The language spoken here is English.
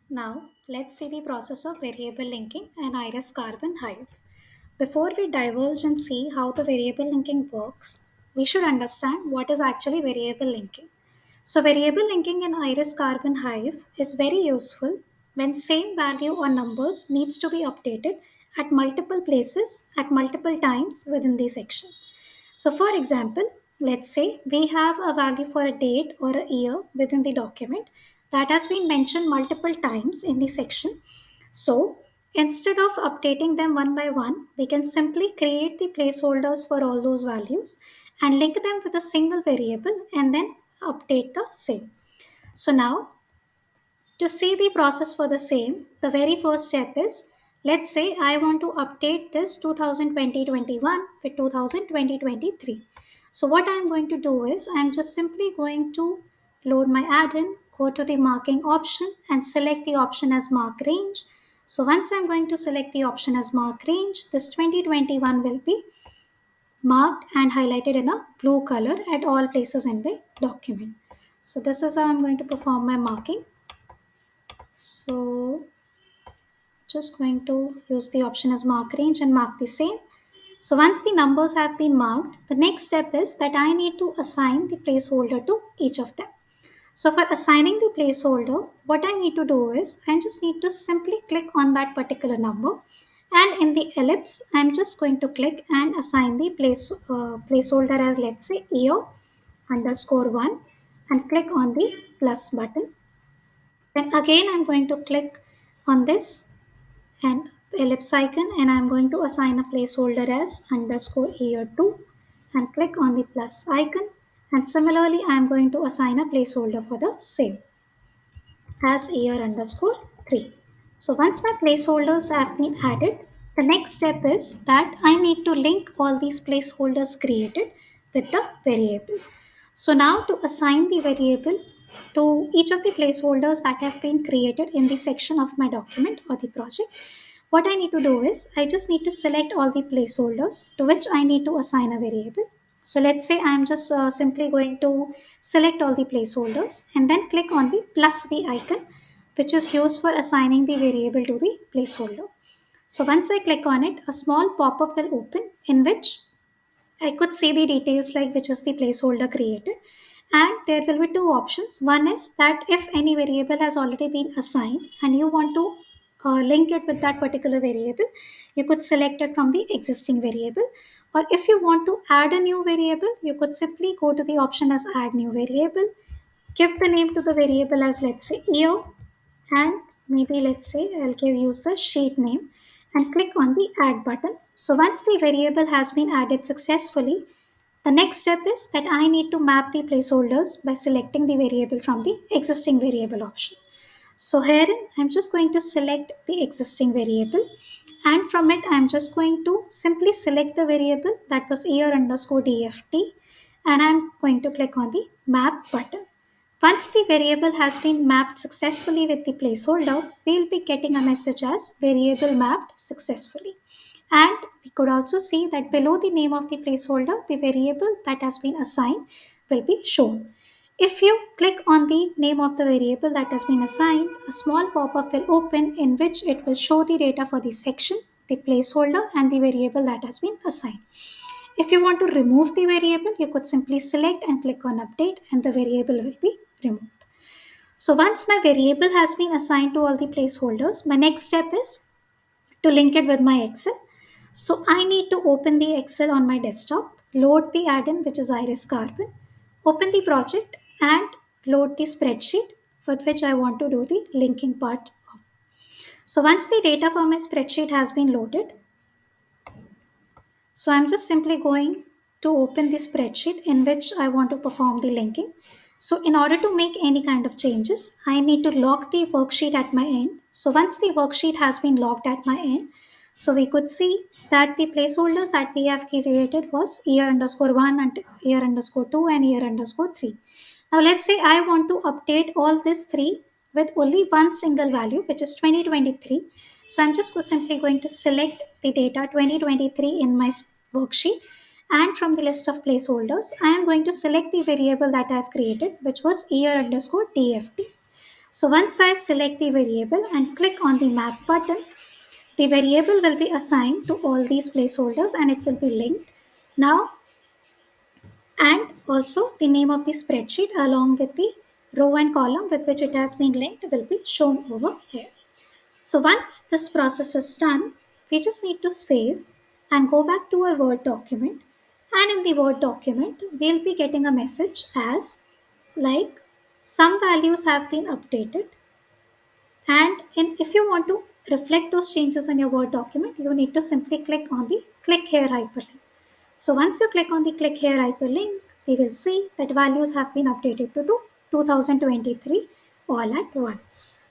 Now, let's see the process of variable linking and iris carbon hive. Before we divulge and see how the variable linking works, we should understand what is actually variable linking. So, variable linking in iris carbon hive is very useful when same value or numbers needs to be updated at multiple places at multiple times within the section. So, for example, let's say we have a value for a date or a year within the document that has been mentioned multiple times in the section. So, instead of updating them one by one, we can simply create the placeholders for all those values and link them with a single variable and then update the same. So, now to see the process for the same, the very first step is, let's say I want to update this 2020-21 with 2020-23. So what I'm going to do is I'm just simply going to load my add-in, go to the marking option and select the option as mark range. So once I'm going to select the option as mark range, this 2021 will be marked and highlighted in a blue color at all places in the document. So this is how I'm going to perform my marking. So just going to use the option as mark range and mark the same. So once the numbers have been marked, the next step is that I need to assign the placeholder to each of them. So for assigning the placeholder, what I need to do is I just need to simply click on that particular number, and in the ellipse, I'm just going to click and assign the placeholder as, let's say, year underscore one, and click on the plus button. Then again I'm going to click on this and the ellipse icon, and I'm going to assign a placeholder as underscore year 2 and click on the plus icon, and similarly I'm going to assign a placeholder for the same as year underscore 3. So once my placeholders have been added, the next step is that I need to link all these placeholders created with the variable. So now to assign the variable to each of the placeholders that have been created in the section of my document or the project, what I need to do is I just need to select all the placeholders to which I need to assign a variable. So let's say I'm just simply going to select all the placeholders and then click on the plus V icon, which is used for assigning the variable to the placeholder. So once I click on it, a small pop-up will open in which I could see the details like which is the placeholder created. And there will be two options. One is that if any variable has already been assigned and you want to link it with that particular variable, you could select it from the existing variable. Or if you want to add a new variable, you could simply go to the option as add new variable, give the name to the variable as, let's say, year, and maybe let's say I'll give use the sheet name and click on the add button. So once the variable has been added successfully, the next step is that I need to map the placeholders by selecting the variable from the existing variable option. So here I'm just going to select the existing variable, and from it I'm just going to simply select the variable that was year underscore DFT, and I'm going to click on the map button. Once the variable has been mapped successfully with the placeholder, we'll be getting a message as variable mapped successfully. And we could also see that below the name of the placeholder, the variable that has been assigned will be shown. If you click on the name of the variable that has been assigned, a small pop-up will open in which it will show the data for the section, the placeholder, and the variable that has been assigned. If you want to remove the variable, you could simply select and click on update and the variable will be removed. So once my variable has been assigned to all the placeholders, my next step is to link it with my Excel. So I need to open the Excel on my desktop, load the add-in which is Iris Carbon, open the project and load the spreadsheet for which I want to do the linking part of. So once the data for my spreadsheet has been loaded, so I'm just simply going to open the spreadsheet in which I want to perform the linking. So in order to make any kind of changes, I need to lock the worksheet at my end. So once the worksheet has been locked at my end, so we could see that the placeholders that we have created was year underscore one and year underscore two and year underscore three. Now let's say I want to update all these three with only one single value, which is 2023. So I'm just simply going to select the data 2023 in my worksheet, and from the list of placeholders, I am going to select the variable that I have created, which was year underscore DFT. So once I select the variable and click on the map button, the variable will be assigned to all these placeholders and it will be linked. Now, and also the name of the spreadsheet along with the row and column with which it has been linked will be shown over here. So once this process is done, we just need to save and go back to our Word document. And in the Word document, we'll be getting a message as like some values have been updated. And if you want to reflect those changes in your Word document, you need to simply click on the click here hyperlink. So once you click on the click here hyperlink, we will see that values have been updated to 2023 all at once.